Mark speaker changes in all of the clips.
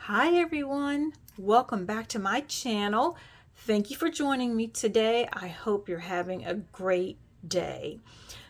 Speaker 1: Hi everyone, welcome back to my channel. Thank you for joining me today. I hope you're having a great day.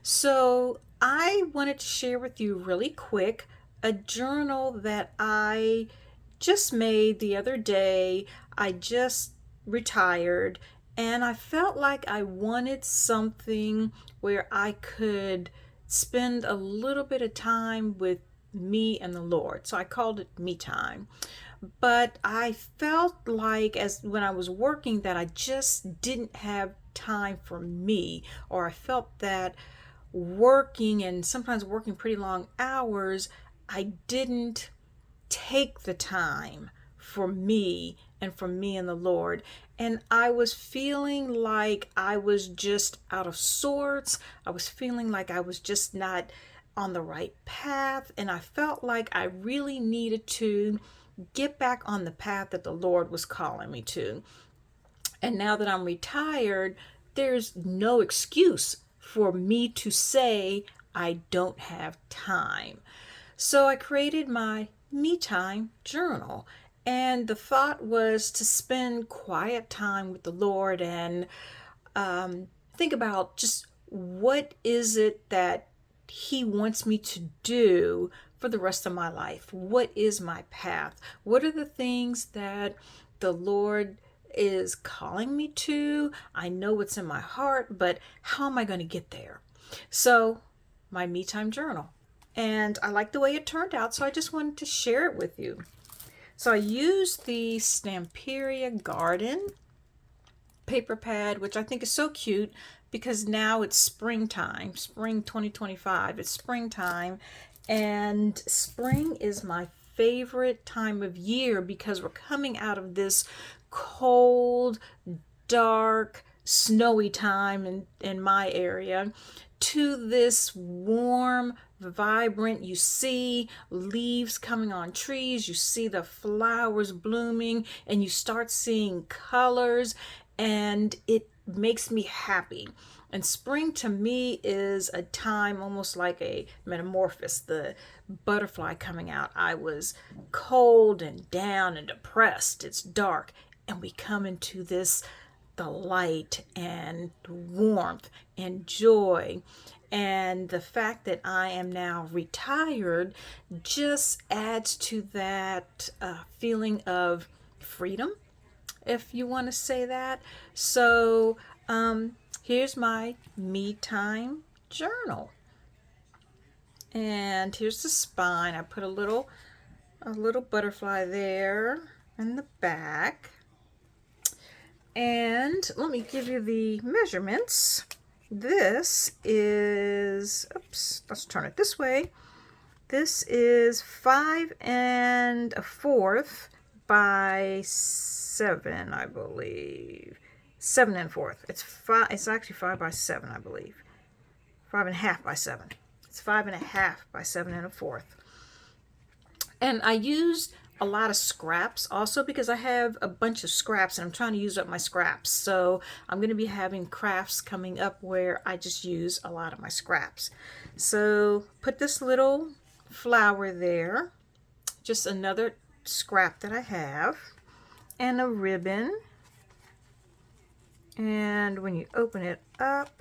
Speaker 1: So I wanted to share with you really quick a journal that I just made the other day. I just retired and I felt like I wanted something where I could spend a little bit of time with me and the Lord. So I called it me time. But I felt like as when I was working that I just didn't have time for me, or I felt that working and sometimes working pretty long hours, I didn't take the time for me and for me and the Lord. And I was feeling like I was just out of sorts. I was feeling like I was just not on the right path. And I felt like I really needed to get back on the path that the Lord was calling me to. And now that I'm retired, there's no excuse for me to say I don't have time. So I created my me time journal. And the thought was to spend quiet time with the Lord and think about just what is it that He wants me to do for the rest of my life. What is my path? What are the things that the Lord is calling me to? I know what's in my heart, but how am I going to get there? So, my me time journal. And I like the way it turned out, so I just wanted to share it with you. So I used the Stamperia Garden paper pad, which I think is so cute because now it's springtime, spring 2025. It's springtime, and spring is my favorite time of year because we're coming out of this cold, dark, snowy time in my area to this warm, vibrant. You see leaves coming on trees, you see the flowers blooming, and you start seeing colors, and it makes me happy. And spring to me is a time almost like a metamorphosis, the butterfly coming out. I was cold and down and depressed. It's dark, and we come into this the light and warmth and joy. And the fact that I am now retired just adds to that feeling of freedom, if you want to say that. So here's my me time journal. And here's the spine. I put a little butterfly there in the back. And let me give you the measurements. This is, oops, let's turn it this way. This is 5 1/4 by 7, I believe. 7 1/4. It's actually 5 by 7, I believe. 5 1/2 by 7. It's 5 1/2 by 7 1/4. And I used a lot of scraps also because I have a bunch of scraps and I'm trying to use up my scraps. So I'm going to be having crafts coming up where I just use a lot of my scraps. So put this little flower there, just another scrap that I have, and a ribbon. And when you open it up,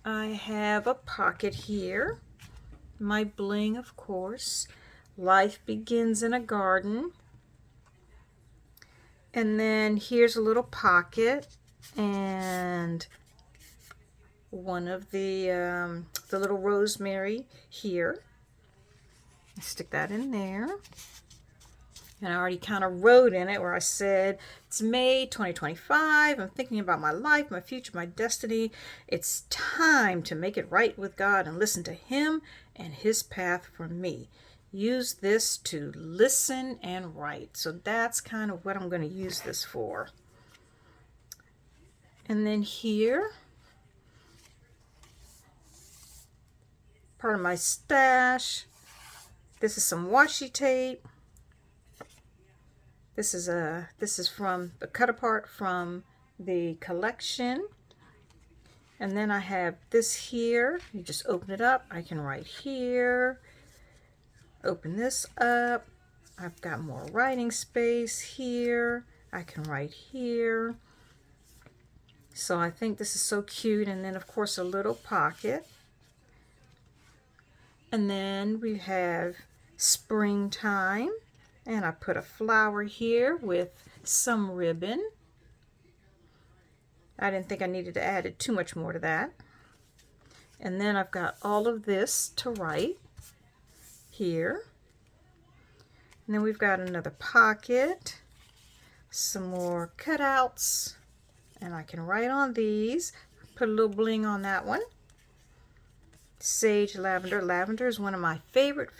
Speaker 1: I have a pocket here. My bling, of course. Life begins in a garden. And then here's a little pocket and one of the little rosemary here. Stick that in there. And I already kind of wrote in it where I said, it's May 2025. I'm thinking about my life, my future, my destiny. It's time to make it right with God and listen to Him and His path for me. Use this to listen and write. So that's kind of what I'm going to use this for. And then here, part of my stash. This is some washi tape. This is from the cut apart from the collection. And then I have this here. You just open it up. I can write here. Open this up. I've got more writing space here. I can write here. So I think this is so cute. And then of course a little pocket. And then we have springtime. And I put a flower here with some ribbon. I didn't think I needed to add too much more to that. And then I've got all of this to write here. And then we've got another pocket, some more cutouts, and I can write on these. Put a little bling on that one. Sage lavender. Lavender is one of my favorite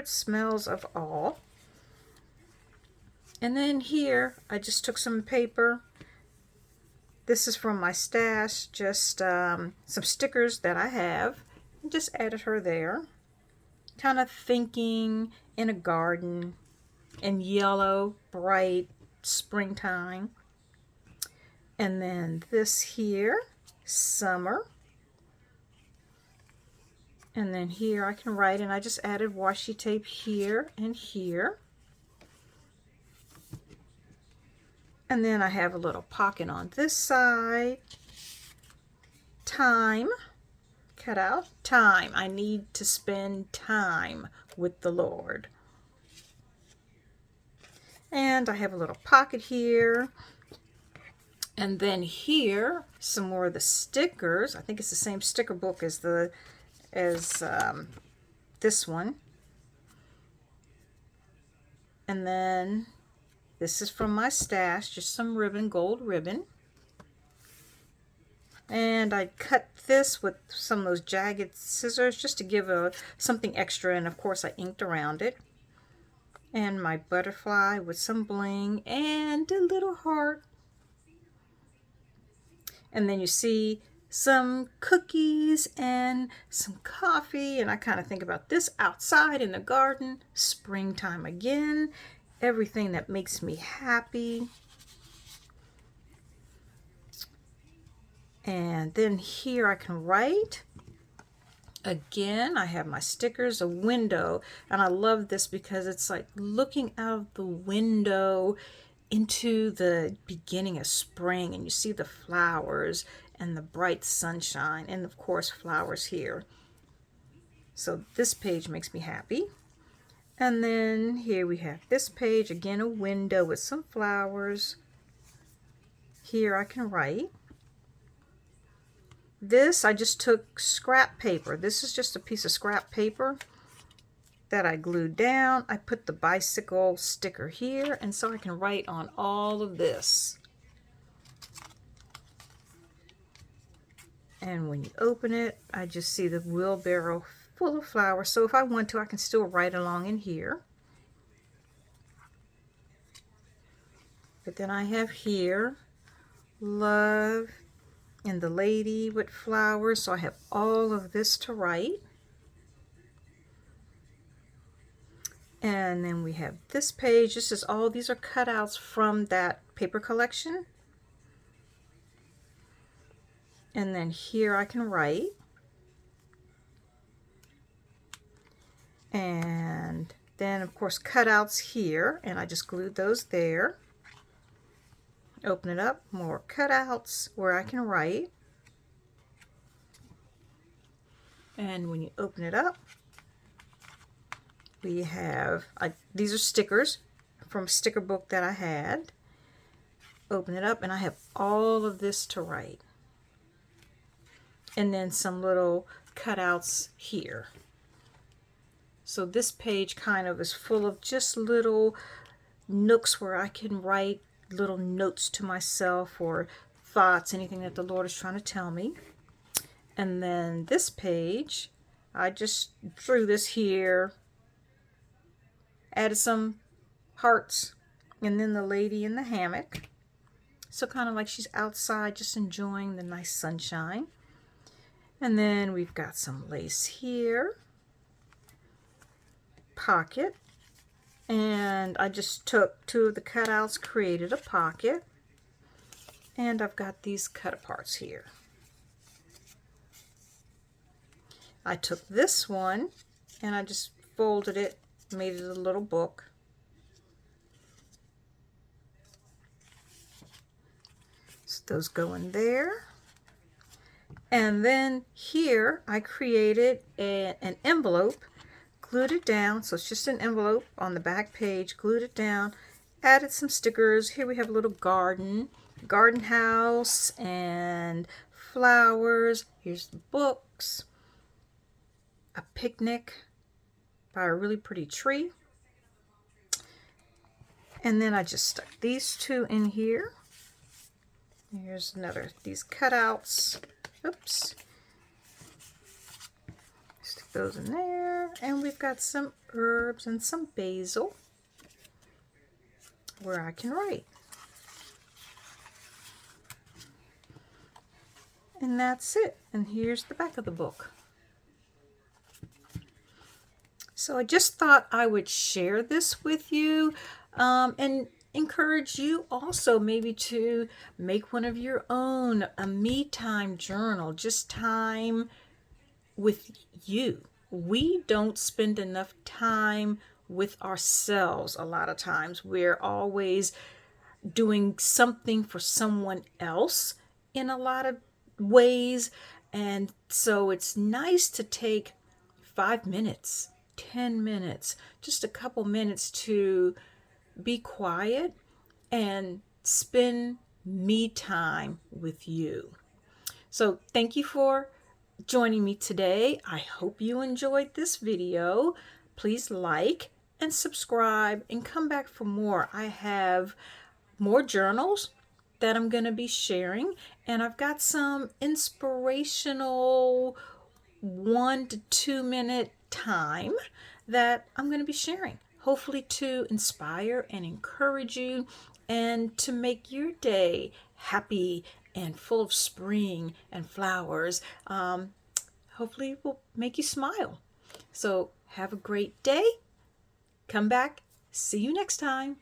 Speaker 1: smells of all. And then here, I just took some paper. This is from my stash, just some stickers that I have. And just added her there. Kind of thinking in a garden, in yellow, bright, springtime. And then this here, summer. And then here I can write, and I just added washi tape here and here. And then I have a little pocket on this side. Time. Cut out. Time. I need to spend time with the Lord. And I have a little pocket here. And then here, some more of the stickers. I think it's the same sticker book as this one. And then this is from my stash, just some ribbon, gold ribbon. And I cut this with some of those jagged scissors just to give something extra, and of course I inked around it. And my butterfly with some bling and a little heart. And then you see some cookies and some coffee, and I kind of think about this outside in the garden, springtime again, everything that makes me happy. And then here I can write. Again, I have my stickers, a window, and I love this because it's like looking out of the window into the beginning of spring, and you see the flowers and the bright sunshine, and of course flowers here. So this page makes me happy. And then here we have this page, again a window with some flowers. Here I can write. This, I just took scrap paper. This is just a piece of scrap paper that I glued down. I put the bicycle sticker here, and so I can write on all of this. And when you open it, I just see the wheelbarrow full of flowers. So if I want to, I can still write along in here. But then I have here, love, and the lady with flowers. So I have all of this to write. And then we have this page. This is all, these are cutouts from that paper collection. And then here I can write. And then of course cutouts here, and I just glued those there. Open it up, more cutouts where I can write. And when you open it up, we have, these are stickers from a sticker book that I had. Open it up, and I have all of this to write. And then some little cutouts here. So this page kind of is full of just little nooks where I can write little notes to myself or thoughts, anything that the Lord is trying to tell me. And then this page, I just threw this here, added some hearts, and then the lady in the hammock. So kind of like she's outside just enjoying the nice sunshine. And then we've got some lace here, pocket, and I just took two of the cutouts, created a pocket, and I've got these cut aparts here. I took this one and I just folded it, made it a little book. So those go in there. And then here I created an envelope, glued it down. So it's just an envelope on the back page, glued it down, added some stickers. Here we have a little garden house and flowers. Here's the books, a picnic by a really pretty tree. And then I just stuck these two in here. Here's another, these cutouts. Oops. Stick those in there. And we've got some herbs and some basil where I can write. And that's it. And here's the back of the book. So I just thought I would share this with you and encourage you also maybe to make one of your own, a me time journal, just time with you. We don't spend enough time with ourselves a lot of times. We're always doing something for someone else in a lot of ways. And so it's nice to take 5 minutes, 10 minutes, just a couple minutes to be quiet and spend me time with you. So thank you for joining me today. I hope you enjoyed this video. Please like and subscribe and come back for more. I have more journals that I'm going to be sharing, and I've got some inspirational 1 to 2 minute time that I'm going to be sharing, hopefully to inspire and encourage you and to make your day happy and full of spring and flowers. Hopefully it will make you smile. So have a great day. Come back. See you next time.